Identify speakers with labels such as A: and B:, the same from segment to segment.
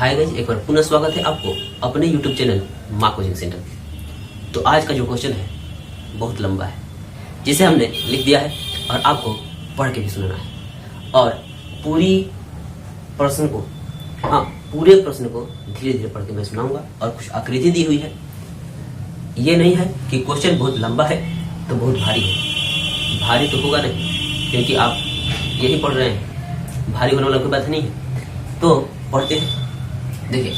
A: Hi guys, एक बार पुनः स्वागत है आपको अपने YouTube चैनल माँ कोचिंग सेंटर। तो आज का जो क्वेश्चन है बहुत लंबा है, जिसे हमने लिख दिया है और आपको पढ़ के भी सुनाना है। और पूरे प्रश्न को धीरे धीरे पढ़ के मैं सुनाऊंगा। और कुछ आकृति दी हुई है। ये नहीं है कि क्वेश्चन बहुत लंबा है तो बहुत भारी है। भारी तो होगा नहीं, क्योंकि आप यही पढ़ रहे हैं। भारी होने वाला कोई बात नहीं है। तो पढ़ते हैं। देखिए,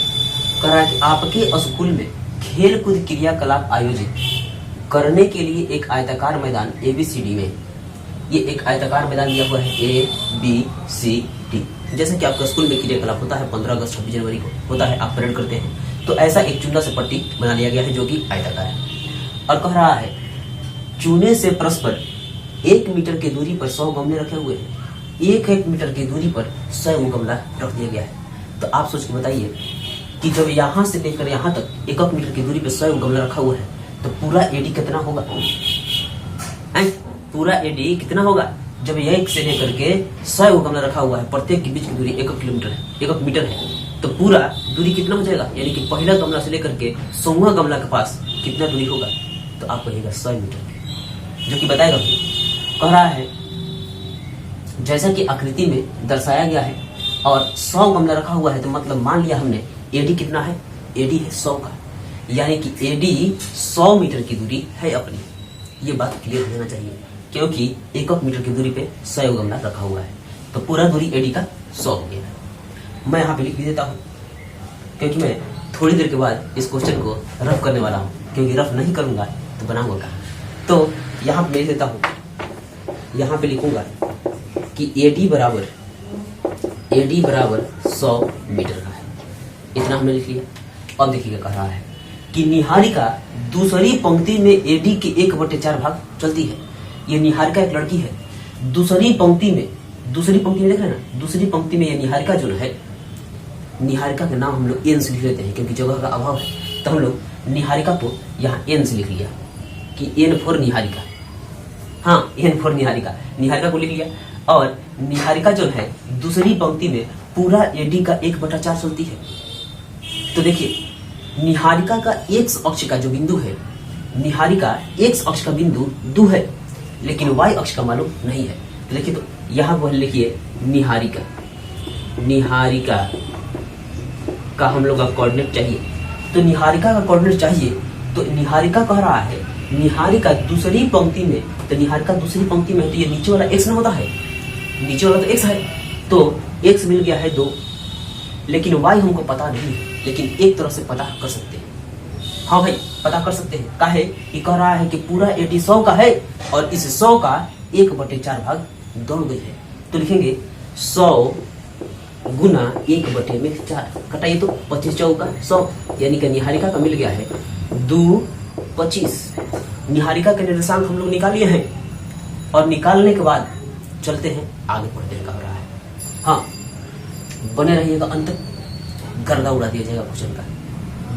A: कह रहा है कि आपके स्कूल में खेल कूद क्रियाकलाप आयोजित करने के लिए एक आयताकार मैदान ABCD में, ये एक आयताकार मैदान दिया हुआ है ABCD। जैसे कि आपका स्कूल में क्रियाकलाप होता है 15 अगस्त 26 जनवरी को होता है, आप परेड करते हैं, तो ऐसा एक चूना से पट्टी बना लिया गया है जो कि आयताकार है। और कह रहा है चूने से परस्पर 1 मीटर की दूरी पर 100 गमले रखे हुए हैं। 1 मीटर की दूरी पर 100 गमला रख दिया गया है। तो आप सोच के बताइए कि जब यहाँ से लेकर यहाँ तक 1 मीटर की दूरी पे 100 गमला रखा हुआ है तो पूरा एडी कितना होगा? पूरा एडी कितना होगा? जब 1 से लेकर के 100 गमला रखा हुआ है, प्रत्येक के बीच की दूरी 1 मीटर है, तो पूरा दूरी कितना हो जाएगा? यानी कि पहला गमला से लेकर के 100वां गमला के पास कितना दूरी होगा? तो आप कहिएगा 100 मीटर, जो कि बताएगा भी। कह रहा है जैसा कि आकृति में दर्शाया गया है और 100 गमला रखा हुआ है, तो मतलब मान लिया हमने एडी कितना है? एडी है 100 का, यानी कि एडी 100 मीटर की दूरी है अपनी। ये बात क्लियर हो जाना चाहिए, क्योंकि 1 मीटर की दूरी पे 100 गमला रखा हुआ है, तो पूरा दूरी एडी का 100 हो गया। मैं यहाँ पे लिख भी देता हूँ, क्योंकि मैं थोड़ी देर के बाद इस क्वेश्चन को रफ करने वाला हूँ, क्योंकि रफ नहीं करूंगा तो बनाऊंगा कहाँ। तो यहाँ पे लिख देता हूँ, यहाँ पे लिखूंगा कि एडी बराबर 100 मीटर का है। इतना हमने लिख लिया। अब देखिएगा, कह रहा है कि निहारिका दूसरी पंक्ति में एडी के 1/4 भाग चलती है। ये निहारिका एक लड़की है। दूसरी पंक्ति में देख रहे हैं ना, दूसरी पंक्ति में ये निहारिका जो है, निहारिका का नाम हम लोग एन से लिख लेते हैं, क्योंकि जगह का अभाव है, तो हम लोग निहारिका को यहाँ एन से लिख लिया कि N फॉर निहारिका। हाँ, N फॉर निहारिका को लिख लिया। और निहारिका जो है दूसरी पंक्ति में पूरा एडी का 1/4 चलती है। तो देखिए, निहारिका का एक्स अक्ष का जो बिंदु है, निहारिका एक्स अक्ष का बिंदु 2 है, लेकिन वाई अक्ष का मालूम नहीं है। तो देखिए, तो यहाँ पर लिखिए निहारिका का हम लोग का कोऑर्डिनेट चाहिए। तो निहारिका का कोऑर्डिनेट चाहिए, तो निहारिका कह रहा है निहारिका दूसरी पंक्ति में, तो निहारिका दूसरी पंक्ति में है, तो ये नीचे वाला एक्स ना होता है, नीचे वाला तो एक्स है, तो एक्स मिल गया है 2, लेकिन वाई हमको पता नहीं है, लेकिन एक तरह से पता कर सकते हैं। हाँ भाई, पता कर सकते हैं। काहे कि कह रहा है कि पूरा एडी 100 का है और इस 100 का 1/4 भाग दौड़ गई है, तो लिखेंगे 100 गुना 1/4 कटाइए, तो 25 चौका 100, यानी कि निहारिका का मिल गया है 2 25। निहारिका के निर्देशांक हम लोग निकाल लिए हैं, और निकालने के बाद चलते हैं आगे पढ़ते हैं। कह रहा है हाँ, बने रहिएगा अंत तक, गर्दा उड़ा दिया जाएगा क्वेश्चन का,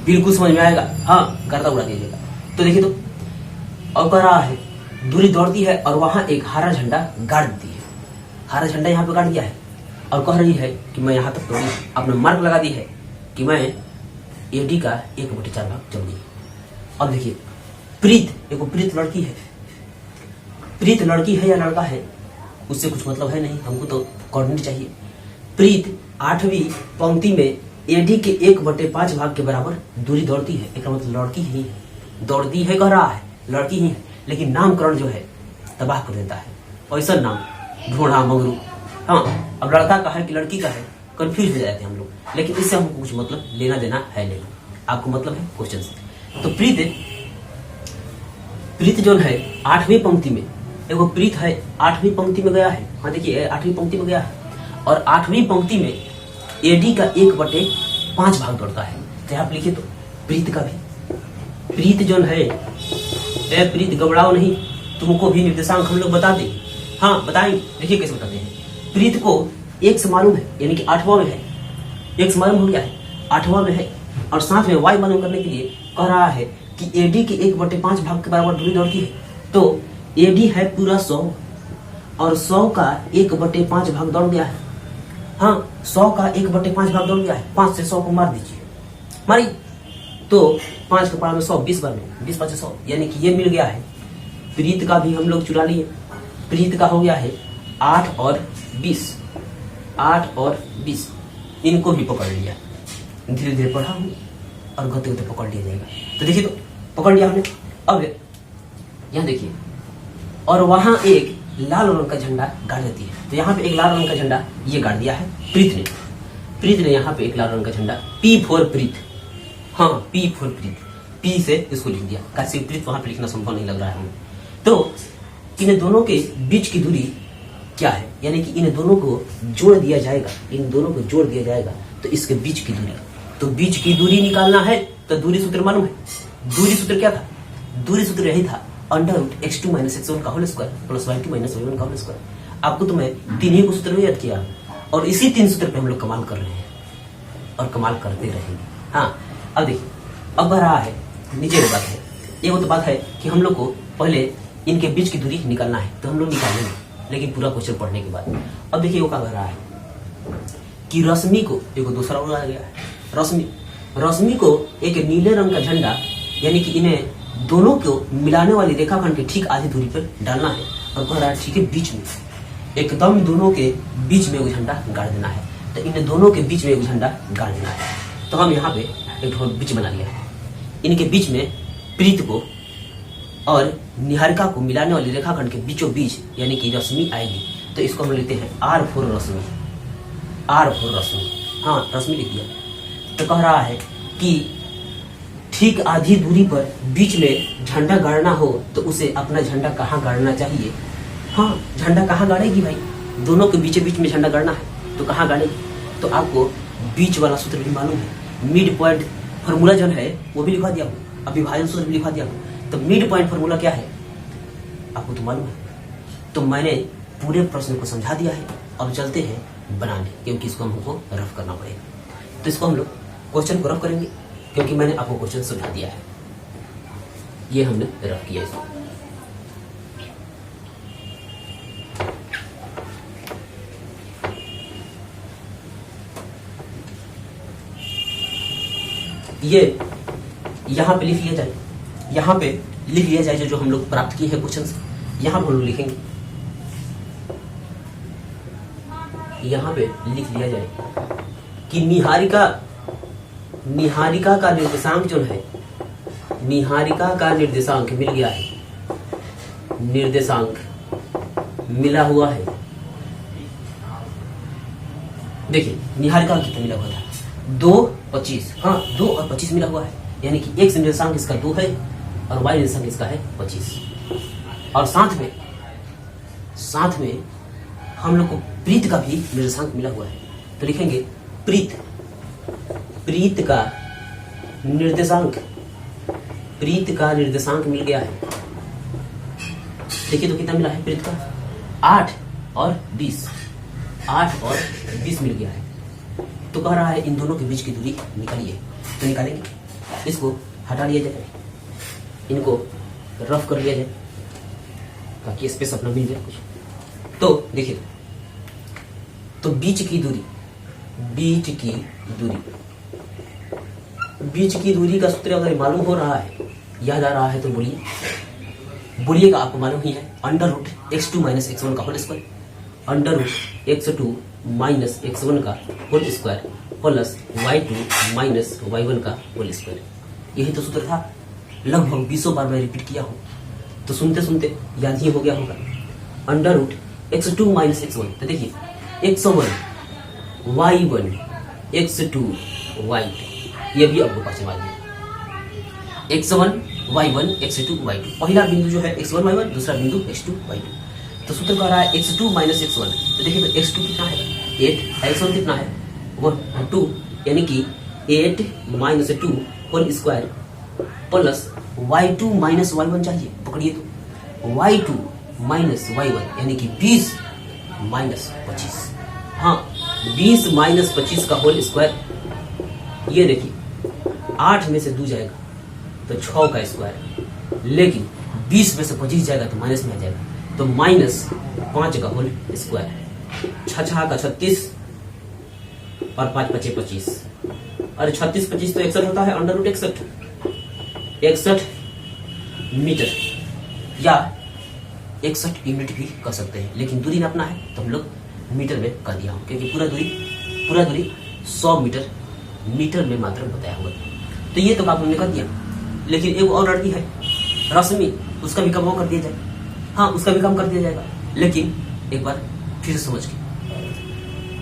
A: बिल्कुल समझ में आएगा। हाँ, गर्दा उड़ा दिया जाएगा। तो देखिए, तो अब कह रहा है दूरी दौड़ती है और वहां एक हरा झंडा गाड़ देती है। हरा झंडा यहाँ पे गाड़ दिया है और कह रही है कि मैं यहाँ तक दौड़ी, आपने मार्क लगा दी है कि मैं एडी का 1/4 भाग चल दी। अब देखिए, प्रीत लड़की है। प्रीत लड़की है या लड़का है उससे कुछ मतलब है नहीं, हमको तो कोऑर्डिनेट चाहिए। प्रीत 8वीं पंक्ति में एडी के 1/5 भाग के बराबर दूरी दौड़ती है। एक मतलब लड़की ही है, दौड़ती है कह रहा है, लड़की ही है, लेकिन नामकरण जो है तबाह कर देता है। ऐसा नाम ढोढ़ा मंगरू। हाँ, अब लड़का का है कि लड़की का है, कंफ्यूज हो जाते हैं हम लोग, लेकिन इससे हमको कुछ मतलब लेना देना है नहीं। आपको मतलब है क्वेश्चन से। तो प्रीत जो है 8वीं पंक्ति में, एगो प्रीत है 8वीं पंक्ति में गया है। हाँ देखिए, 8वीं पंक्ति में गया है और 8वीं पंक्ति में एडी का 1/5 भाग दौड़ता है। तो आप लिखिए, तो प्रीत का भी, प्रीत जो है, प्रीत घबराओ नहीं, तुमको भी निर्देशांक हम लोग बता दें। हाँ बताएंगे, देखिए कैसे बताते हैं। प्रीत को एक्स मालूम है, यानी कि 8वां में है, एक्स मालूम हो गया है, 8वां में है, और साथ में वाई मालूम करने के लिए कह रहा है कि एडी के 1/5 भाग के बराबर दूरी दौड़ती है। तो एडी है पूरा 100 और 100 का 1/5 भाग दौड़ गया है। हाँ, 100 का 1/5 भाग दौड़ गया है, 5 से 100 को मार दीजिए, मारी तो 5 के पावर में 100, 20 बार में 20 5 100, यानी कि ये मिल गया है। प्रीत का भी हम लोग चुरा लिए, प्रीत का हो गया है 8 और 20, 8 और 20, इनको भी पकड़ लिया। धीरे धीरे पढ़ा हूँ और गते गते पकड़ लिया जाएगा। तो देखिए, तो पकड़ लिया हमने। अब यहाँ देखिए, और वहां एक लाल रंग का झंडा गाड़ देती है। तो यहाँ पे एक लाल रंग का झंडा ये गाड़ दिया है प्रीत ने यहाँ पे एक लाल रंग का झंडा, P फॉर प्रीत, हाँ P फॉर प्रीत, P से इसको लिख दिया, कैसे प्रीत वहां पे लिखना संभव नहीं लग रहा है हमें। तो इन दोनों के बीच की दूरी क्या है, यानी कि इन दोनों को जोड़ दिया जाएगा, इन दोनों को जोड़ दिया जाएगा तो इसके बीच की दूरी, तो बीच की दूरी निकालना है तो दूरी सूत्र मालूम है। दूरी सूत्र क्या था? दूरी सूत्र यही था, √x2 - x1 का whole square plus y2 - y1 का होल स्क्वायर। आपको तो मैं तीन ही को सूत्र में याद किया और इसी 3 सूत्र पे हम लोग कमाल कर रहे हैं और कमाल करते रहेंगे। हाँ, अब देखिए, अब रहा है नीचे की बात है, ये वो तो बात है कि हम लोग को पहले इनके बीच की दूरी निकालना है, तो हम लोग निकालेंगे, लेकिन पूरा क्वेश्चन पढ़ने के बाद। अब देखिए वो क्या कर रहा है कि रश्मि को, देखो दूसरा उड़ाया गया है, रश्मि को एक नीले रंग का झंडा, यानी कि इन्हें दोनों को मिलाने वाली रेखाखंड के ठीक आधी दूरी पर डालना है, और कह रहा है ठीक है बीच में, एकदम दोनों के बीच में वो झंडा गाड़ देना है। तो इन दोनों के बीच में एक झंडा गाड़ देना है। तो हम यहाँ पे एक बीच बना लिया है, इनके बीच में प्रीत को और निहारिका को मिलाने वाली रेखाखंड के बीचों बीच यानी कि रश्मि आएगी। तो इसको हम लेते हैं R for Rashmi, R for Rashmi, हाँ रश्मि लिख दिया। तो कह रहा है कि ठीक आधी दूरी पर बीच में झंडा गाड़ना हो तो उसे अपना झंडा कहाँ गाड़ना चाहिए। हाँ, झंडा कहाँ गाड़ेगी भाई, दोनों के बीच में झंडा गाड़ना है तो कहाँ गाड़ेगी। तो आपको बीच वाला सूत्र भी मालूम है, मिड पॉइंट फॉर्मूला जो है वो भी लिखा दिया हूँ, अभी विभाजन सूत्र भी लिखा दिया हूँ। तो मिड पॉइंट फॉर्मूला क्या है आपको तो मालूम है। तो मैंने पूरे प्रश्न को समझा दिया है, अब चलते हैं बनाने, क्योंकि इसको हमको रफ करना पड़ेगा। तो इसको हम लोग क्वेश्चन को रफ करेंगे, क्योंकि मैंने आपको क्वेश्चन समझा दिया है, ये हमने रफ किया इसको। ये यहाँ पे लिख लिया जाए, यहाँ पे लिख लिया जाए जो हम लोग प्राप्त किए हैं क्वेश्चन, यहाँ पे हम लोग लिखेंगे, यहाँ पे लिख लिया जाए कि निहारिका का निर्देशांक जो है, निहारिका का निर्देशांक मिल गया है, निर्देशांक मिला हुआ है। देखिए निहारिका का कितना मिला हुआ था, 2 25, हाँ 2 और 25 मिला हुआ है, यानी कि x निर्देशांक इसका 2 है और y निर्देशांक इसका है 25। और साथ में हम लोग को प्रीत का भी निर्देशांक मिला हुआ है। तो लिखेंगे प्रीत का निर्देशांक मिल गया है। देखिए तो कितना मिला है प्रीत का, 8 और 20 मिल गया है। तो कह रहा है इन दोनों के बीच की दूरी निकालिए, तो निकालेंगे, इसको हटा लिया जाए, इनको रफ कर लिया जाए ताकि स्पेस अपना मिल जाए कुछ। तो देखिए, तो बीच की दूरी का सूत्र अगर मालूम हो रहा है, याद आ रहा है तो बोलिएगा, आपको मालूम ही है, √x2 - x1 का होल स्क्वायर, √x2 - x1 का whole square plus y2 - y1 का होल स्क्वायर। यही तो सूत्र था, लगभग 20 बार मैं रिपीट किया हूँ, तो सुनते सुनते याद ही हो गया होगा। √x2 - x1, तो देखिए x1 y1 x2 y2, ये भी आपको पास वाली है, x1 y1 x2 y2, पहला बिंदु जो है x1 y1, दूसरा बिंदु x2 y2। तो सूत्र कह रहा है x2 - x1, तो देखिए तो x2 कितना है 8, x1 कितना है वो 2, यानी कि 8 - 2 whole square plus y2 - y1 चाहिए, पकड़िए तो y2 - y1 यानी कि 20 - 25, हाँ 20 - 25 का होल स्क्वायर। ये देखिए 8 में से 2 जाएगा तो 6 का स्क्वायर, लेकिन 20 में से 25 जाएगा तो माइनस में आ जाएगा, तो -5 का होल स्क्वायर, 6 का 36, और 5 5 25। अरे 36 25 तो 61 होता है, अंडर रूट 61 मीटर या 61 यूनिट भी कर सकते हैं, लेकिन दूरी नापना है तो हम लोग मीटर में कर दिया हूँ, क्योंकि पूरा दूरी 100 मीटर में मात्र बताया हुआ। तो ये तो काम हमने कर दिया। लेकिन एक और लड़की है रश्मि, उसका भी काम कर दिया जाए। हाँ, उसका भी काम कर दिया जाएगा, लेकिन एक बार फिर से समझ के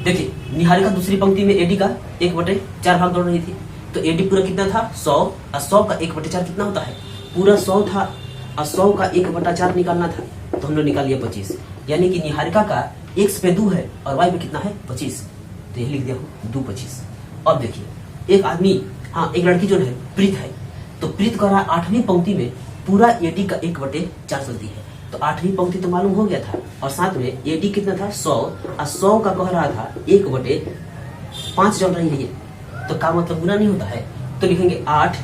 A: देखिए। निहारिका दूसरी पंक्ति में एडी का 1/4 भाग दौड़ रही थी, तो एडी पूरा कितना था 100, और 100 का 1/4 कितना होता है, पूरा 100 था, और 100 का 1/4 निकालना था, तो हमने निकाल लिया 25। यानी कि निहारिका का x पे 2 है और y पे कितना है 25, तो ये लिख दिया हूँ 2 25। अब देखिए एक आदमी, हाँ एक लड़की जो है प्रीत है, तो प्रीत कह रहा है 8वीं पंक्ति में पूरा एडी का 1/4 चलती है, तो 8वीं पंक्ति तो मालूम हो गया था, और साथ में एडी कितना था 100, और 100 का कह रहा था 1/5 चल रही है, तो का मतलब गुना नहीं होता है, तो लिखेंगे 8,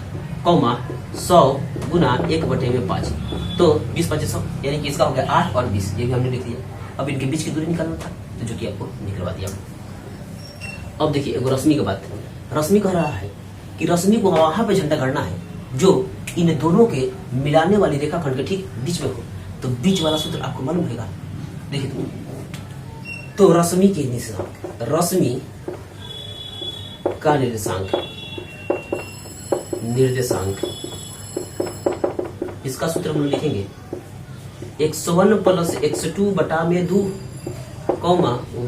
A: 100 गुना 1/5, तो 20 5 100, यानी कि इसका हो गया 8 और 20, ये भी हमने लिख दिया। अब इनके बीच की दूरी निकालना था, तो जो कि आपको निकलवा दिया। अब देखिए एगो रश्मि की बात। रश्मि कह रहा है कि रश्मि को वहां पे झंडा गाड़ना है जो इन दोनों के मिलाने वाली रेखाखंड के ठीक बीच में हो, तो बीच वाला सूत्र आपको मालूम होगा। देखिए तो रश्मि के निर्देशांक, रश्मि का निर्देशांक इसका सूत्र हम लिखेंगे x1 + x2 बटा में 2,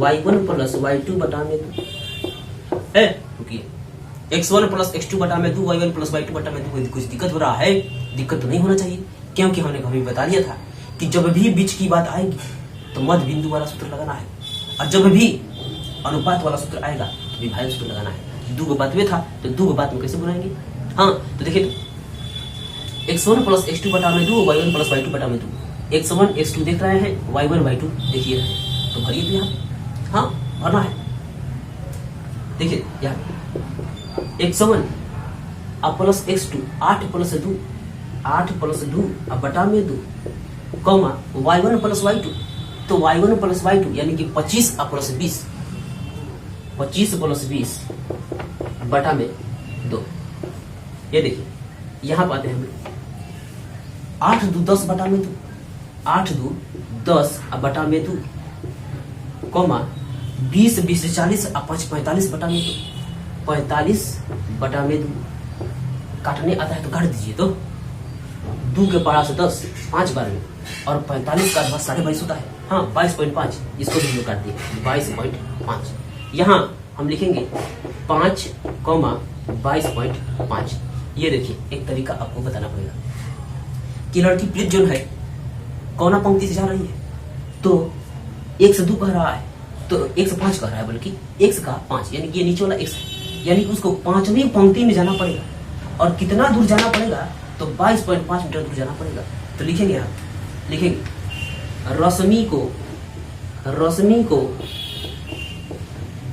A: y1 + y2 बटा में 2 है। रुकिए, x1 + x2 बटा में 2, y1 + y2 बटा में 2, कुछ दिक्कत हो रहा है? दिक्कत तो नहीं होना चाहिए, क्योंकि हमने कभी बता दिया था कि जब भी बीच की बात आएगी तो मध्य बिंदु वाला सूत्र लगाना है, और जब भी अनुपात वाला सूत्र आएगा तो विभाजन सूत्र लगाना है। 2 बात में था, तो 2 बात में कैसे बनाएंगे? हाँ, तो देखिए x1 + x2 बटा में 2, y1 + y2 बटा में 2, x1 x2 देख रहे हैं, y1 y2 देखिए रहे हैं, तो भरिए तो यहाँ, हाँ भरना है। देखिए यहाँ x1 + x2 8 + 2, 8 + 2 अब बटा में 2, y1 + y2, तो y1 + y2 यानी कि 25 + 20, 25 + 20 बटा में 2। ये देखिए यहाँ पाते हैं हम 8 2 10 बटा में 2, 8 2 10 अब बटा में 2, 20 20 40 अब 5 45 बटा में 2, 45 बटा में 2। काटने आता है तो काट दीजिए, तो 2 के पारा से 10 5 बार में, और 45 का 22.5 होता है, हाँ 22.5, इसको भी हम लोग काट दिए 22.5। यहाँ हम लिखेंगे 5, 22.5। ये देखिए एक तरीका आपको बताना पड़ेगा कि लड़की प्लीज जो है कौना पंक्ति से जा रही है, तो 1 से 2 कह रहा है, तो 1 से 5 कह रहा है, बल्कि 1 से कहा 5, यानी कि ये नीचे वाला 1 है, यानी कि उसको 5वीं पंक्ति में जाना पड़ेगा, और कितना दूर जाना पड़ेगा, तो 22.5 मीटर दूर जाना पड़ेगा। तो लिखेंगे यहाँ, लिखेंगे रश्मि को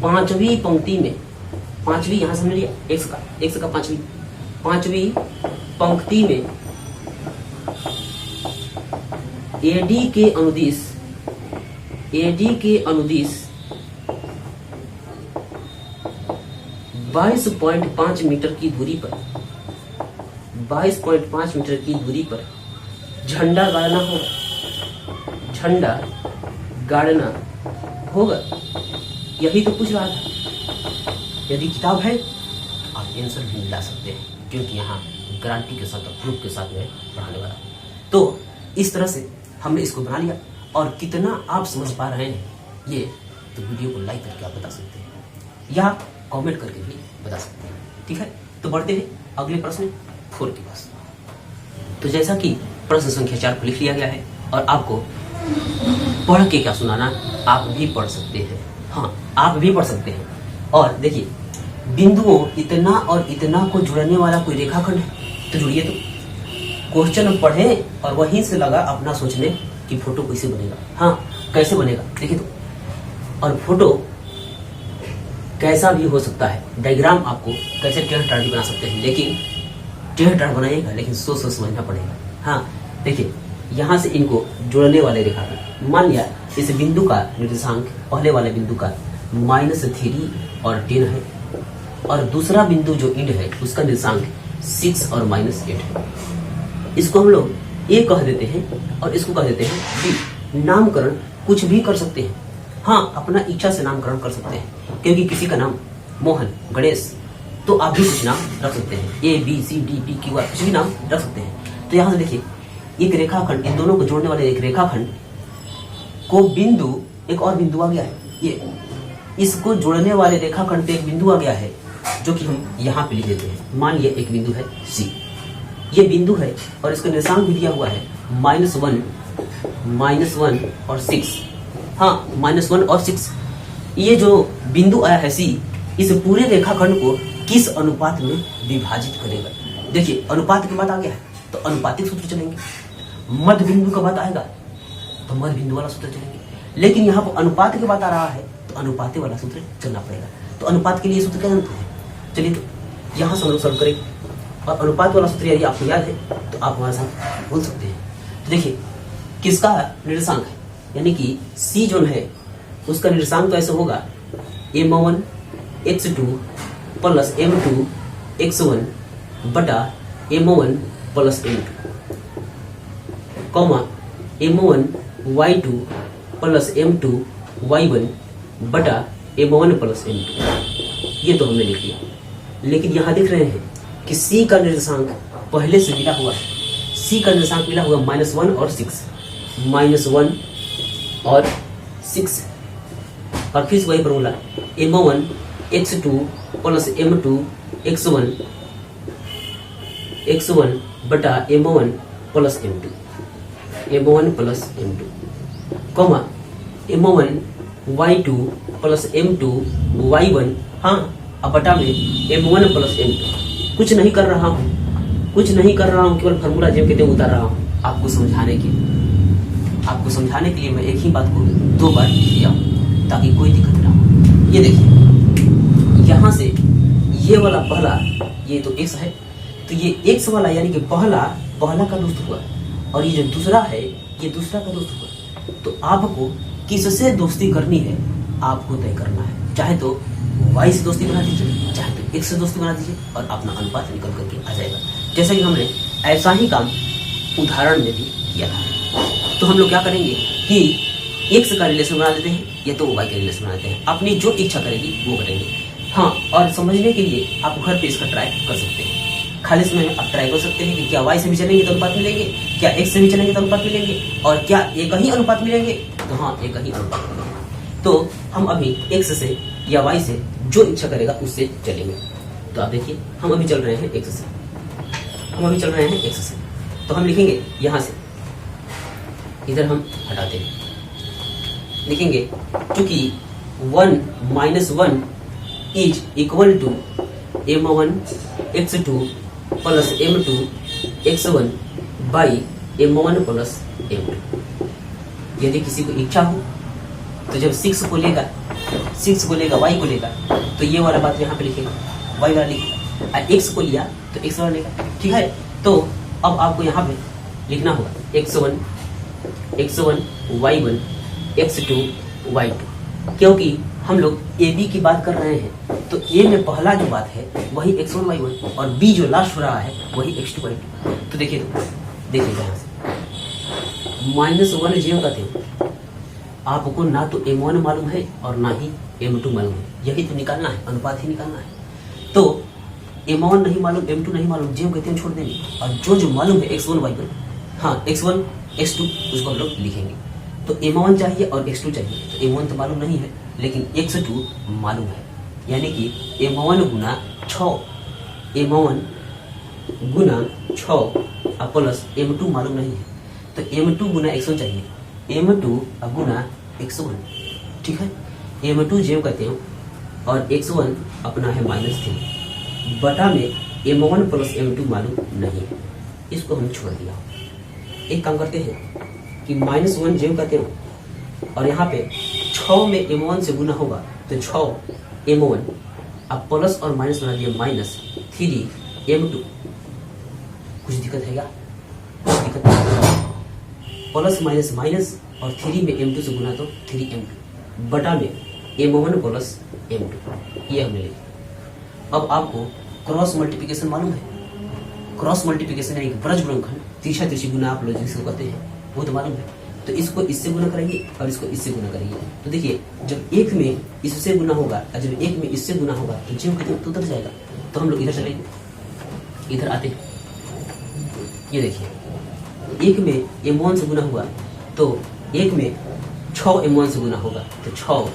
A: 5वीं पंक्ति में, 5वीं यहाँ से हमने लिया 1 का 5वीं पंक्ति में एडी के अनुदिश 22.5 मीटर की दूरी पर, 22.5 मीटर की दूरी पर झंडा गाड़ना होगा। यही तो पूछ रहा था। यदि किताब है तो आप आंसर भी मिला सकते हैं, क्योंकि यहाँ गारंटी के साथ, प्रूफ के साथ में पढ़ाने वाला। तो इस तरह से हमने इसको बना लिया, और कितना आप समझ पा रहे हैं ये तो वीडियो को लाइक करके आप बता सकते हैं, या कमेंट करके भी बता सकते हैं। ठीक है, तो बढ़ते हैं अगले प्रश्न 4 के पास। तो जैसा कि प्रश्न संख्या 4 को लिख लिया गया है, और आपको पढ़ के क्या सुनाना, आप भी पढ़ सकते हैं। हाँ, आप भी पढ़ सकते हैं। और देखिए, बिंदुओं इतना और इतना को जुड़ने वाला कोई रेखाखंड है तो जुड़िए। तो क्वेश्चन पढ़े और वहीं से लगा अपना सोचने कि फोटो कैसे बनेगा। हाँ, कैसे बनेगा देखिए तो, और फोटो कैसा भी हो सकता है, डायग्राम आपको कैसे टेढ़ टाढ़ भी बना सकते हैं, लेकिन टेढ़ टाढ़ बनाइएगा, लेकिन सोच समझना पड़ेगा। हाँ देखिए, यहाँ से इनको जोड़ने वाले रेखाखंड, मान लिया इस बिंदु का निर्देशांक, पहले वाले बिंदु का -3 और 10 है, और दूसरा बिंदु जो इंड है उसका निर्देशांक 6 और -8 है। इसको हम लोग ए कह देते हैं और इसको कह देते हैं बी। नामकरण कुछ भी कर सकते हैं, हाँ अपना इच्छा से नामकरण कर सकते हैं, क्योंकि किसी का नाम मोहन, गणेश, तो आप भी कुछ नाम रख सकते हैं, A B C D P Q R, कुछ भी नाम रख सकते हैं। तो यहाँ से देखिए एक रेखाखंड, इन दोनों को जोड़ने वाले एक रेखाखंड को बिंदु, एक और बिंदु आ गया है, ये इसको जोड़ने वाले रेखाखंड पे एक बिंदु आ गया है जो कि हम यहाँ पे लिख देते हैं। मान लिया एक बिंदु है सी, ये बिंदु है और इसका निर्देशांक भी दिया हुआ है -1 और 6, हाँ -1 और 6। ये जो बिंदु आया है सी, इस पूरे रेखाखंड को किस अनुपात में विभाजित करेगा? देखिए अनुपात की बात आ गया है तो अनुपातिक सूत्र चलेंगे, मध्य बिंदु का बात आएगा तो मध्य बिंदु वाला सूत्र चलेंगे, लेकिन यहाँ पर अनुपात की बात आ रहा है तो अनुपाते वाला सूत्र चलना पड़ेगा। तो अनुपात के लिए सूत्र क्या जानते हैं? चलिए तो यहाँ से हम लोग सॉल्व करेंगे, और अनुपात वाला सूत्र यदि आपको याद है तो आप हमारे साथ बोल सकते हैं। तो देखिए किसका निर्देशांक है, यानी कि सी जो है उसका निर्देशांक तो ऐसे होगा m1 x2 plus m2 x1 बटा m1 plus m2, comma m1 y2 plus m2 y1 बटा m1 प्लस m2। ये तो हमने लिख लिया, लेकिन यहाँ देख रहे हैं कि C का निर्देशांक पहले से मिला हुआ है, C का निर्देशांक मिला हुआ -1 और 6, -1 और 6, और फिर वही formula m1 x2 plus m2 x1 बटा m1 plus m2, comma m1 y2 plus m2 y1, हाँ अब बटा में m1 प्लस m2। कुछ नहीं कर रहा हूँ, केवल फार्मूला जो कहते हैं उतार रहा हूँ आपको समझाने के लिए मैं एक ही बात को 2 बार लिख लिया हूँ ताकि कोई दिक्कत ना हो। ये देखिए यहाँ से ये वाला पहला, ये तो x है, तो ये x वाला यानी कि पहला का दोस्त हुआ, और ये जो दूसरा है ये दूसरा का दोस्त हुआ। तो आपको किससे दोस्ती करनी है आपको तय करना है, चाहे तो y से दोस्ती बना दीजिए, चाहे तो x से दोस्ती बना दीजिए, और अपना अनुपात निकल करके आ जाएगा। जैसा कि हमने ऐसा ही काम उदाहरण में भी किया था। तो हम लोग क्या करेंगे कि x का रिलेशन बना देते हैं या तो y का रिलेशन बना देते हैं, अपनी जो इच्छा करेगी वो करेंगे। हाँ, और समझने के लिए आप घर पे इसका ट्राई कर सकते हैं। खाली समय में आप ट्राई कर सकते हैं कि क्या y से भी चलेंगे तो अनुपात मिलेंगे, क्या x से भी चलेंगे तो अनुपात मिलेंगे, और क्या एक ही अनुपात मिलेंगे, तो हाँ एक ही अनुपात मिलेंगे। तो हम अभी x से या y से जो इच्छा करेगा उससे चलेंगे। तो आप देखिए हम अभी चल रहे हैं x से, तो हम लिखेंगे यहाँ से, इधर हम हटाते हैं, लिखेंगे चूंकि 1 - 1 is equal to m1 x2 plus m2 x1 by m1 plus m2। यदि किसी को इच्छा हो तो जब 6 को लेगा y को लेगा तो ये वाला बात यहाँ पे लिखेगा, y वाला लिखेगा, और x को लिया तो x वाला लेगा, ठीक है। तो अब आपको यहाँ पे लिखना होगा x1 y1 x2 y2, क्योंकि हम लोग AB की बात कर रहे हैं तो A में पहला जो बात है वही x1 y1 और B जो लास्ट हो रहा है वही x2 y2। तो देखिए यहाँ से -1 जीरो का थे, आपको ना तो m1 मालूम है और ना ही m2 मालूम है, यही तो निकालना है, अनुपात ही निकालना है। तो m1 नहीं मालूम, m2 नहीं मालूम, जो कहते हैं छोड़ देंगे, और जो मालूम है x1 y1, हाँ x1 x2 उसको हम लोग लिखेंगे। तो m1 चाहिए और x2 चाहिए, तो m1 तो मालूम नहीं है लेकिन x2 मालूम है, यानी कि m1 गुना 6 प्लस m2 मालूम नहीं है, तो m2 गुना x1 चाहिए, m2 गुना x1, ठीक है। m2 जेव कहते हो और x1 अपना है -3 बटा में m1 प्लस m2 मालूम नहीं है, इसको हम छोड़ दिया। एक काम करते हैं कि -1 जेव कहते हो और यहाँ पे 6 में m1 से गुना होगा तो 6 m1, अब प्लस और माइनस बना दिया -3 m2। कुछ दिक्कत है क्या? कुछ दिक्कत नहीं, प्लस माइनस माइनस और 3 में m2 से गुना तो 3m2 बटा में M1 प्लस M2 ये हमने लिखा। अब आपको क्रॉस मल्टीप्लिकेशन मालूम है? क्रॉस मल्टीप्लिकेशन यानी ब्रज गुणनखंड, तिरछा तिरछी गुना आप लोग जिसको कहते हैं वो तो मालूम है। तो इसको इससे गुना कराइए और इसको इससे गुना करिए। तो देखिए जब एक में इससे गुना होगा और जब एक में इससे गुना होगा तो जीव कितना तो उतर जाएगा। तो हम लोग इधर चलेंगे, इधर आते हैं। ये देखिए एक में M1 से गुना हुआ तो एक में 6 M1 से गुना होगा तो 6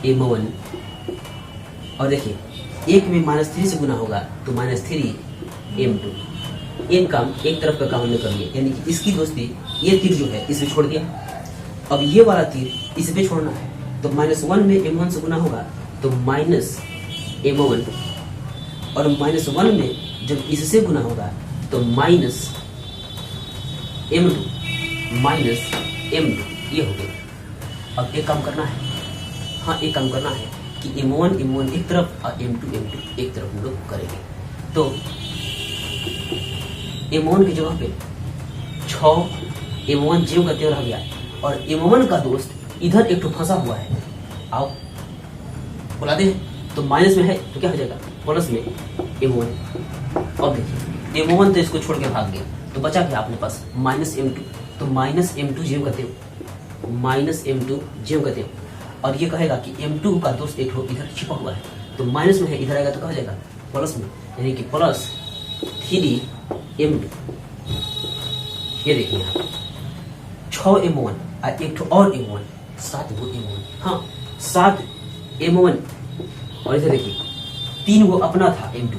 A: M1। और देखिए एक में -3 से गुना होगा तो -3 M2। एक काम एक तरफ का काम हमने कर लिया, यानी कि इसकी दोस्ती ये तीर जो है इसे छोड़ दिया। अब ये वाला तीर इस पे छोड़ना है तो -1 में M1 से गुना होगा तो -M1 और -1 में जब इससे गुना होगा तो -M2 ये हो गया। अब एक काम करना है, हाँ एक काम करना है कि M1 एक तरफ और M2 एक तरफ हम लोग करेंगे। तो M1 की जगह पे 6 M1 जीव का त्यों रह गया और M1 का दोस्त इधर एक तो फंसा हुआ है। आओ बुला दे, तो माइनस में है तो क्या हो जाएगा प्लस में M1। अब देखिए M1 तो इसको छोड़ के भाग गया तो बचा क्या अपने पास -M2। तो -M2 जीव का त्यों, -M2 जीव का त्यों। और ये कहेगा कि M2 का दोस्त एक इधर छिपा हुआ है तो माइनस में है, इधर आएगा तो क्या हो जाएगा प्लस में, यानी कि प्लस 3M2। ये देखिए यहाँ 6 M1 और एक और M1 7 वो M1, हाँ 7 M1। और इधर देखिए 3 वो अपना था M2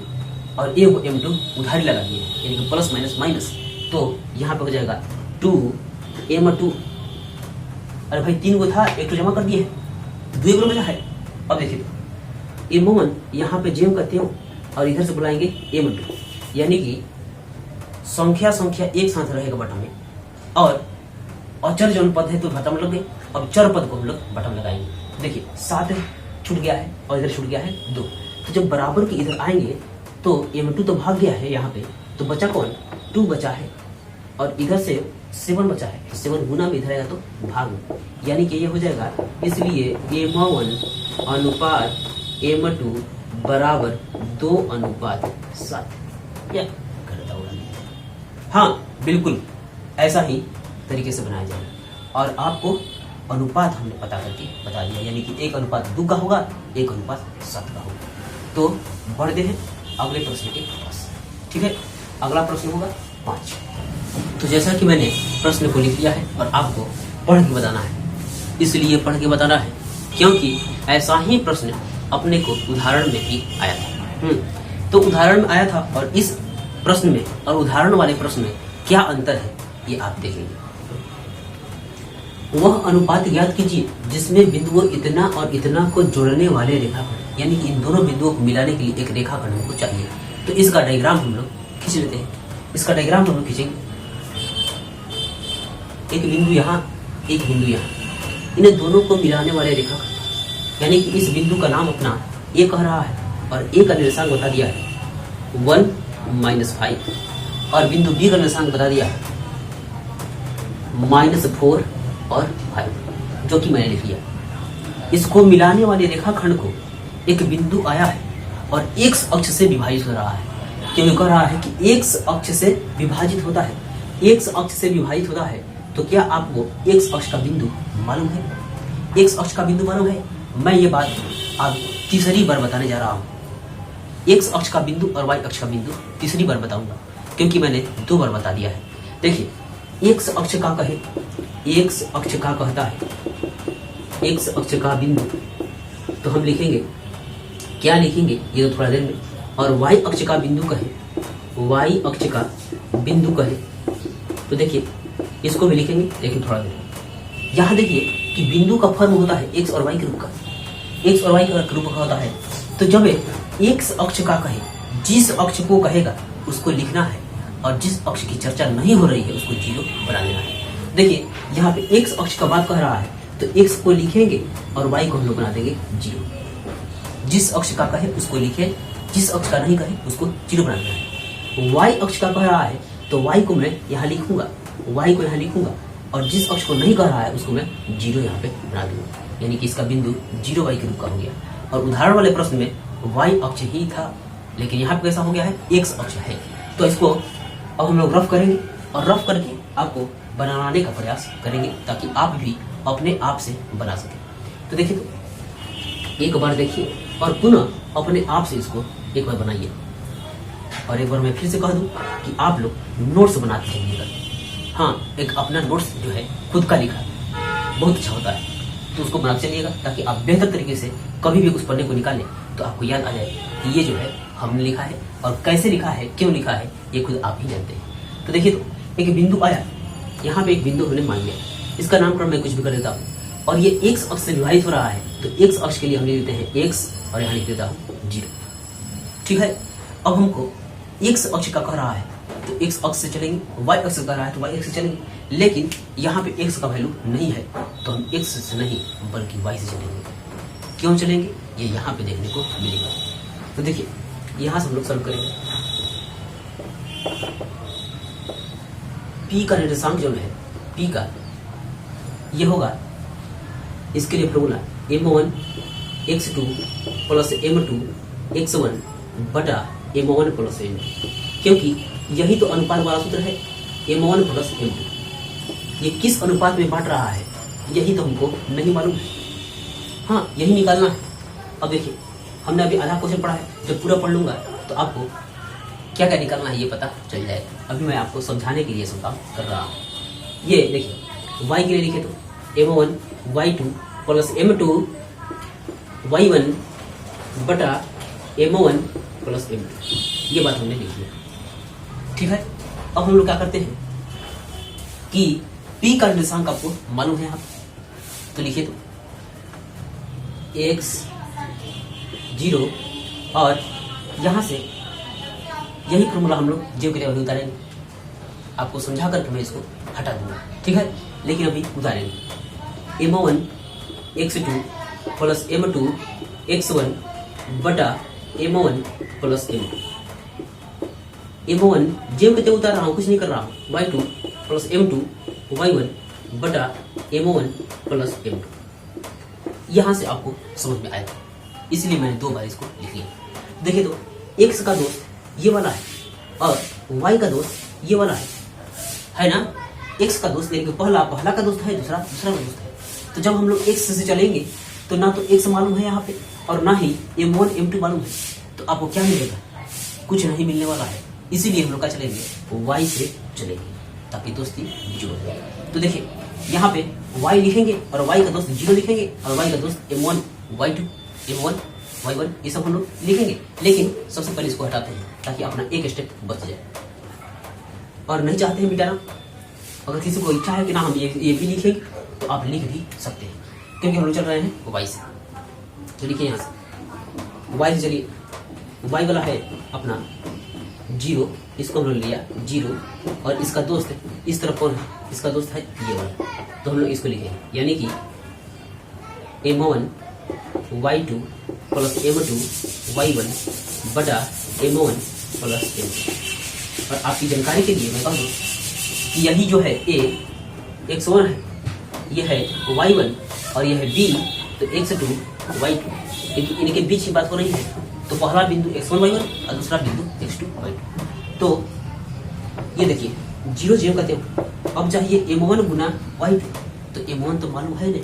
A: और एक वो M2 उधारी लगा दिए यानी कि प्लस माइनस माइनस। तो यहाँ पे हो जाएगा 2M2। अरे भाई 3 वो था एक तो जमा कर दिए है, 2 एक बचा है। अब देखिए तो M1 यहाँ पे जेम करते हो और इधर से बुलाएंगे M2, यानी कि संख्या एक साथ रहेगा बटा में और अचर जो पद है तो घटा में लग गए। अब चर पद को हम लोग बटा में लगाएंगे। देखिए 7 छूट गया है और इधर छूट गया है 2। तो जब बराबर के इधर आएंगे तो M2 तो भाग गया है यहाँ पे, तो बचा कौन 2 बचा है और इधर से 7 बचा है। तो 7 गुना में इधर आएगा तो भाग में, यानी कि ये हो जाएगा। इसलिए M1 अनुपात M2 बराबर 2:7। या करता होगा, हाँ बिल्कुल ऐसा ही तरीके से बनाया जाएगा। और आपको अनुपात हमने पता करके बता दिया, यानी कि 1:2 का होगा 1:7 का होगा। तो बढ़ते हैं अगले प्रश्न के पास, ठीक है। अगला प्रश्न होगा 5। तो जैसा कि मैंने प्रश्न को लिख लिया है और आपको पढ़ के बताना है, इसलिए पढ़ के बताना है क्योंकि ऐसा ही प्रश्न अपने को उदाहरण में भी आया था। तो उदाहरण में आया था और इस प्रश्न में और उदाहरण वाले प्रश्न में क्या अंतर है ये आप देखेंगे। वह अनुपात ज्ञात कीजिए जिसमें बिंदुओं इतना और इतना को जोड़ने वाले रेखाखंड, यानी कि इन दोनों बिंदुओं को मिलाने के लिए एक रेखाखंड हमको चाहिए। तो इसका डायग्राम हम लोग खींच लेते हैं। इसका डायग्राम हम लोग खींचेंगे। एक बिंदु यहाँ, एक बिंदु यहाँ, इन दोनों को मिलाने वाले रेखाखंड, यानी कि इस बिंदु का नाम अपना ए कह रहा है और ए का निर्देशांक बता दिया है 1 - 5 और बिंदु बी का निर्देशांक बता दिया है -4 और 5, जो कि मैंने लिख लिया। इसको मिलाने वाले रेखाखंड को एक बिंदु आया है और x अक्ष से विभाजित हो रहा है, क्योंकि कह रहा है कि x अक्ष से विभाजित होता है। x अक्ष से विभाजित होता है तो क्या आपको x अक्ष का बिंदु मालूम है? x अक्ष का बिंदु मालूम है? मैं ये बात आपको तीसरी बार बताने जा रहा हूँ। x अक्ष का बिंदु और y अक्ष का बिंदु तीसरी बार बताऊंगा क्योंकि मैंने 2 बार बता दिया है। देखिए x अक्ष का कहे, x अक्ष का कहता है x अक्ष का बिंदु, तो हम लिखेंगे क्या लिखेंगे ये तो थोड़ा देर में। और y अक्ष का बिंदु कहे, y अक्ष का बिंदु कहे, तो देखिए इसको भी लिखेंगे लेकिन थोड़ा देर में। यहाँ देखिए कि बिंदु का फॉर्म होता है x और y के रूप का, x और y के रूप का होता है। तो जब x अक्ष का कहे, जिस अक्ष को कहेगा उसको लिखना है और जिस अक्ष की चर्चा नहीं हो रही है उसको 0 बना लेना है। देखिए यहाँ पे x अक्ष का बात कह रहा है तो x को लिखेंगे और y को हम लोग बना देंगे 0। जिस अक्ष का कहे उसको लिखे, जिस अक्ष का नहीं कहे उसको 0 बना देना है। y अक्ष का कह रहा है तो y को मैं यहाँ लिखूंगा, y को यहाँ लिखूंगा और जिस अक्ष को नहीं कह रहा है उसको मैं 0 यहाँ पे बना दूंगा। यानी कि इसका बिंदु 0y के रूप का हो गया। और उदाहरण वाले प्रश्न में y अक्ष ही था, लेकिन यहाँ पे कैसा हो गया है, x अक्ष है। तो इसको अब हम लोग रफ करेंगे और रफ करके आपको बनाने का प्रयास करेंगे ताकि आप भी अपने आप से बना सकें। तो देखिए, तो एक बार देखिए और पुनः अपने आप से इसको एक बार बनाइए। और एक बार मैं फिर से कह दूं कि आप लोग नोट्स बनाते चलिएगा। हाँ, एक अपना नोट्स जो है खुद का लिखा बहुत अच्छा होता है, तो उसको बनाते चलिएगा ताकि आप बेहतर तरीके से कभी भी उस पन्ने को निकालें तो आपको याद आ जाए कि ये जो है हमने लिखा है, और कैसे लिखा है, क्यों लिखा है, ये खुद आप ही जानते हैं। तो देखिए, तो एक बिंदु आया, यहाँ पे एक बिंदु हमने मान लिया, इसका नामकरण मैं कुछ भी कर देता हूँ, और ये x अक्ष से विभाजित हो रहा है, तो x अक्ष के लिए हम लिख देते हैं x और यहाँ लिख देता हूँ 0। ठीक है, अब हमको x अक्ष का कह रहा है तो x अक्ष से चलेंगे, y अक्ष कह रहा है तो y अक्ष से चलेंगे, लेकिन यहाँ पे x का वैल्यू नहीं है तो हम x से नहीं बल्कि y से चलेंगे। क्यों चलेंगे, ये यहाँ पे देखने को मिलेगा। तो देखिए, यहाँ से हम लोग सॉल्व करेंगे। p का निर्देशांक जो है, p का ये होगा, इसके लिए formula m1 x2 plus m2 x1 बटा m1 प्लस m2, क्योंकि यही तो अनुपात वाला सूत्र है, m1 प्लस m2। ये किस अनुपात में बांट रहा है यही तो हमको नहीं मालूम है। हाँ, यही निकालना है। अब देखिए, हमने अभी आधा क्वेश्चन पढ़ा है, जब पूरा पढ़ लूंगा तो आपको क्या क्या निकालना है ये पता चल जाएगा। अभी मैं आपको समझाने के लिए सब काम कर रहा हूँ। ये देखिए, y के लिए लिखे तो m1 y2 plus m2 y1 बटा m1 प्लस m2, ये बात हमने लिख लिया। ठीक है, अब हम लोग क्या करते हैं कि p का निर्देशांक आपको मालूम है यहाँ, तो लिखिए तो x 0, और यहाँ से यही फॉर्मूला हम लोग जेब के लिए वैल्यू उतारेंगे। आपको समझा करके मैं इसको हटा दूंगा, ठीक है, लेकिन अभी उतारेंगे। m1 x2 plus m2 x1 बटा m1 प्लस m2। m1 जेब के उतार रहा हूँ, कुछ नहीं कर रहा हूँ, y2 प्लस m2 y1 बटा m1 प्लस m2। यहाँ से आपको समझ में आएगा, इसलिए मैंने 2 बार इसको लिख लिया। देखिए, तो x का दोस्त ये वाला है और y का दोस्त ये वाला है ना। x का दोस्त यानी कि पहला का दोस्त है, दूसरा का दोस्त है। तो जब हम लोग x से चलेंगे तो ना तो x मालूम है यहाँ पे और ना ही m1 m2 मालूम है, तो आपको क्या मिलेगा, कुछ नहीं मिलने वाला है। इसीलिए हम लोग क्या चलेंगे, y से चलेंगे ताकि दोस्ती जुड़ जाए। तो देखिए, यहाँ पे y लिखेंगे और y का दोस्त 0 लिखेंगे और y का दोस्त m1 y2 m1 y1 ये सब हम लोग लिखेंगे, लेकिन सबसे पहले इसको हटाते हैं ताकि अपना एक स्टेप बच जाए। और नहीं चाहते हैं मिटाना, अगर किसी को इच्छा है कि ना हम ये भी लिखेंगे तो आप लिख भी सकते हैं, क्योंकि हम लोग चल रहे हैं y से। तो लिखिए यहाँ से y से चलिए, y वाला है अपना 0, इसको हम लोग लिया 0, और इसका दोस्त इस तरफ कौन है, इसका दोस्त है ये वाला, तो हम लोग इसको लिखेंगे, यानी कि m1 y2 plus m2 y1 बटा m1 प्लस m2। और आपकी जानकारी के लिए मैं कह दूँ कि यही जो है a x1 है, ये है y1 और ये है b, तो x2 y2, इनके बीच की बात हो रही है। तो पहला बिंदु x1 y1 और दूसरा बिंदु x2 y2। तो ये देखिए 0 0 करते हो, अब चाहिए m1 गुना y2, तो m1 तो मालूम है नहीं,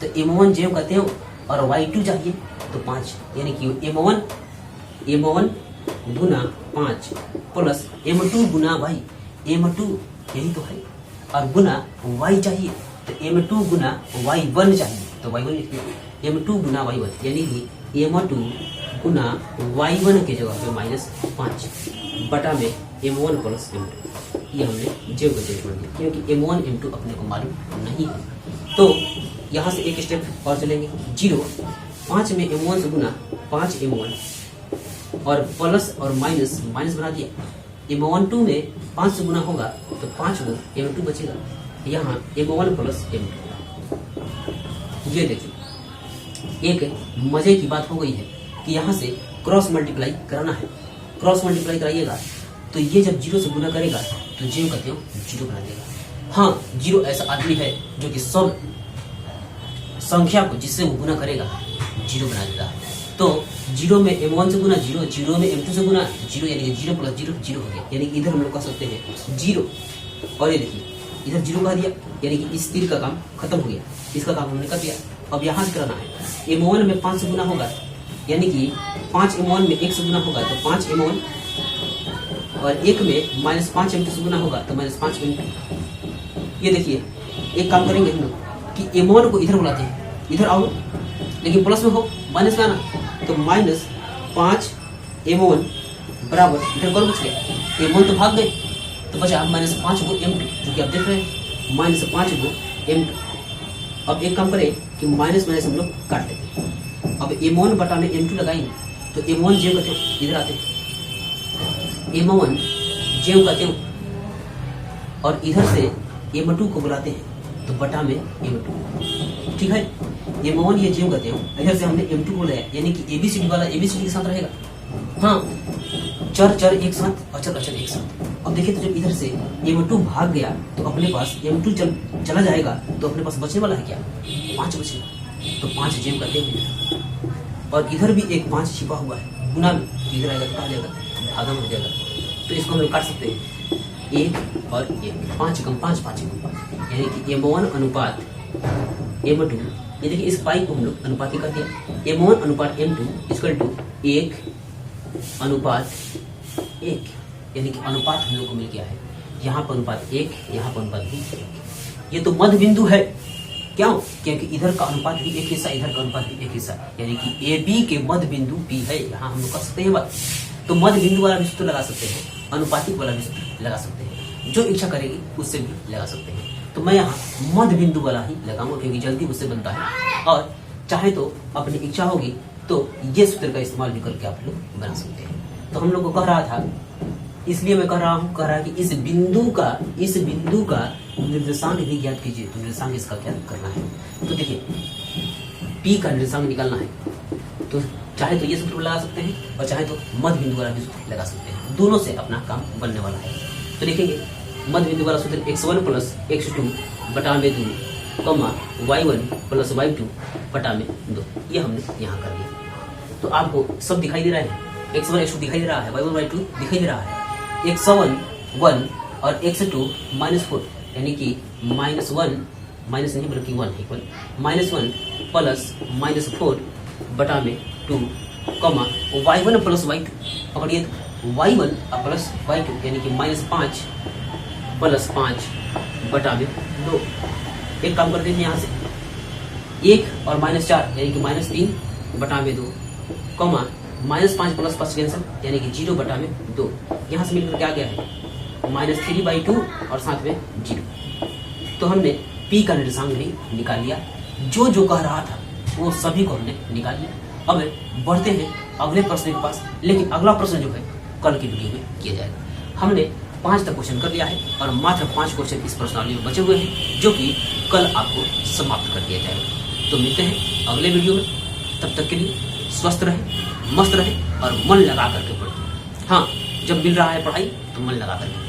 A: तो m1 0 करते हो और y2 चाहिए तो 5, यानी कि m1 गुना 5 प्लस m2 गुना y, m2 यही तो है, और गुना y चाहिए तो m2 गुना y1 चाहिए, तो y1 लिखिए m2 गुना y1, यानी कि m2 गुना y1 के जगह पे -5 बटा में m1 प्लस m2। ये हमने जेब को जेब छोड़ दिया, क्योंकि m1 m2 अपने को मालूम नहीं है। तो यहाँ से एक स्टेप और चलेंगे, 0 5 में m1 से गुना 5 m1 और प्लस और माइनस बना दिया, m12 में 5 से गुना होगा तो 5 को m2 बचेगा, यहाँ m1 प्लस m2। ये देखिए, एक मजे की बात हो गई है कि यहाँ से क्रॉस मल्टीप्लाई कराना है। क्रॉस मल्टीप्लाई कराइएगा तो ये जब 0 से गुना करेगा तो जेब कहते हो 0 बना देगा। हाँ, 0 ऐसा आदमी है जो कि संख्या को जिससे वो गुना करेगा जीरो बना देता है। तो जीरो में m1 से गुना जीरो, जीरो में m2 से गुना जीरो, यानी कि जीरो प्लस जीरो जीरो हो गया। यानी कि इधर हम लोग कह सकते हैं जीरो, और ये देखिए इधर जीरो कह दिया, यानी कि इस तीर का काम खत्म हो गया, इसका काम हमने कर दिया। अब यहाँ से करना है m1 में 5 से गुना होगा, यानी कि 5 m1 में 1 से गुना होगा तो 5 m1, और 1 में माइनस 5 m2 से गुना होगा तो माइनस 5 m2। ये देखिए एक काम करेंगे हम लोग कि m1 को इधर बुलाते हैं, इधर आओ, लेकिन प्लस में हो, माइनस में आना, तो माइनस 5 m1 बराबर, इधर कौन बच गया, m1 तो भाग गए, तो बचा माइनस 5 गो m2, जो कि आप देख रहे हैं माइनस 5 गो m2। अब एक काम करें कि माइनस माइनस हम लोग काट देते हैं। अब m1 बटा में m2 लगाएंगे तो m1 जेव का त्यों इधर आते हैं, m1 जेव का त्यों, और इधर से m2 को बुलाते हैं तो बटा में m2, ठीक है। m1 ये जेव का त्यों, इधर से हमने m2 को लाया, यानी कि एबीसीडी वाला एबीसीडी के साथ रहेगा। हाँ, चर चर एक साथ, अचर अचर एक साथ। अब देखिए तो जब इधर से m2 भाग गया तो अपने पास m2 चला जाएगा, तो अपने पास बचने वाला है क्या, 5 बचेगा, तो 5 जेब करते हैं। और इधर भी एक 5 छिपा हुआ है गुना में, इधर आएगा तो कहा जाएगा भागा में हो जाएगा, तो इसको हम लोग काट सकते हैं 1 और 1, 5 कम 5, 5 कम 5, यानी कि m1 अनुपात m2। ये देखिए इस पाई को हम लोग अनुपात कर दिया, m1 अनुपात m2 इक्वल टू 1 अनुपात 1, यानी कि अनुपात हम लोग को मिल गया है। यहाँ पर अनुपात 1, यहाँ पर अनुपात भी 1। ये तो मध्य बिंदु है, क्यों, क्योंकि इधर का अनुपात भी एक हिस्सा, इधर का अनुपात भी एक हिस्सा, यानी कि ए बी के मध्य बिंदु P है। यहाँ हम लोग कर सकते हैं बात, तो मध्य बिंदु वाला भी सूत्र लगा सकते हैं, अनुपातिक वाला भी सूत्र लगा सकते हैं, जो इच्छा करेगी उससे भी लगा सकते हैं। तो मैं यहाँ मध्य बिंदु वाला ही लगाऊंगा क्योंकि जल्दी उससे बनता है, और चाहे तो अपनी इच्छा होगी तो ये सूत्र का इस्तेमाल भी करके आप लोग बना सकते हैं। तो हम लोग को कह रहा था, इसलिए मैं कह रहा है कि इस बिंदु का निर्देशांक भी ज्ञात कीजिए। तो निर्देशांक इसका क्या करना है, तो देखिए P का निर्देशांक निकालना है, तो चाहे तो ये सूत्र लगा सकते हैं और चाहे तो मध्य बिंदु वाला भी सूत्र लगा सकते हैं, दोनों से अपना काम बनने वाला है। तो लिखेंगे मध्य बिंदु वाला सूत्र x1 प्लस x2 बटा में 2 कमा y1 प्लस y2 बटा में 2, ये हमने यहाँ कर दिया। तो आपको सब दिखाई दे रहा है, x1 x2 दिखाई दे रहा है, y1 y2 दिखाई दे रहा है, x1 1 और x2 -4, यानी कि -1 माइनस नहीं बल्कि 1 इक्वल -1 प्लस -4 बटा में 2 कमा y1 प्लस y2, पकड़िए y1 प्लस y2 यानी कि -5 प्लस 5 बटा में 2। एक काम करते हैं यहाँ से 1 और -4 यानी कि -3 बटा में 2 कमा -5 प्लस 5 कैंसिल यानी कि 0 बटा में 2। यहाँ से मिलकर क्या गया है -3/2 और साथ में 0। तो हमने P का निर्देशांक भी निकाल लिया, जो कह रहा था वो सभी को हमने निकाल लिया। अब बढ़ते हैं अगले प्रश्न के पास, लेकिन अगला प्रश्न जो है कल की वीडियो में किया जाएगा। हमने 5 तक क्वेश्चन कर लिया है और मात्र 5 क्वेश्चन इस प्रश्नावली में बचे हुए हैं, जो कि कल आपको समाप्त कर दिया जाएगा। तो मिलते हैं अगले वीडियो में, तब तक के लिए स्वस्थ रहे, मस्त रहे और मन लगा करके पढ़े। हाँ, जब मिल रहा है पढ़ाई तो मन लगा करके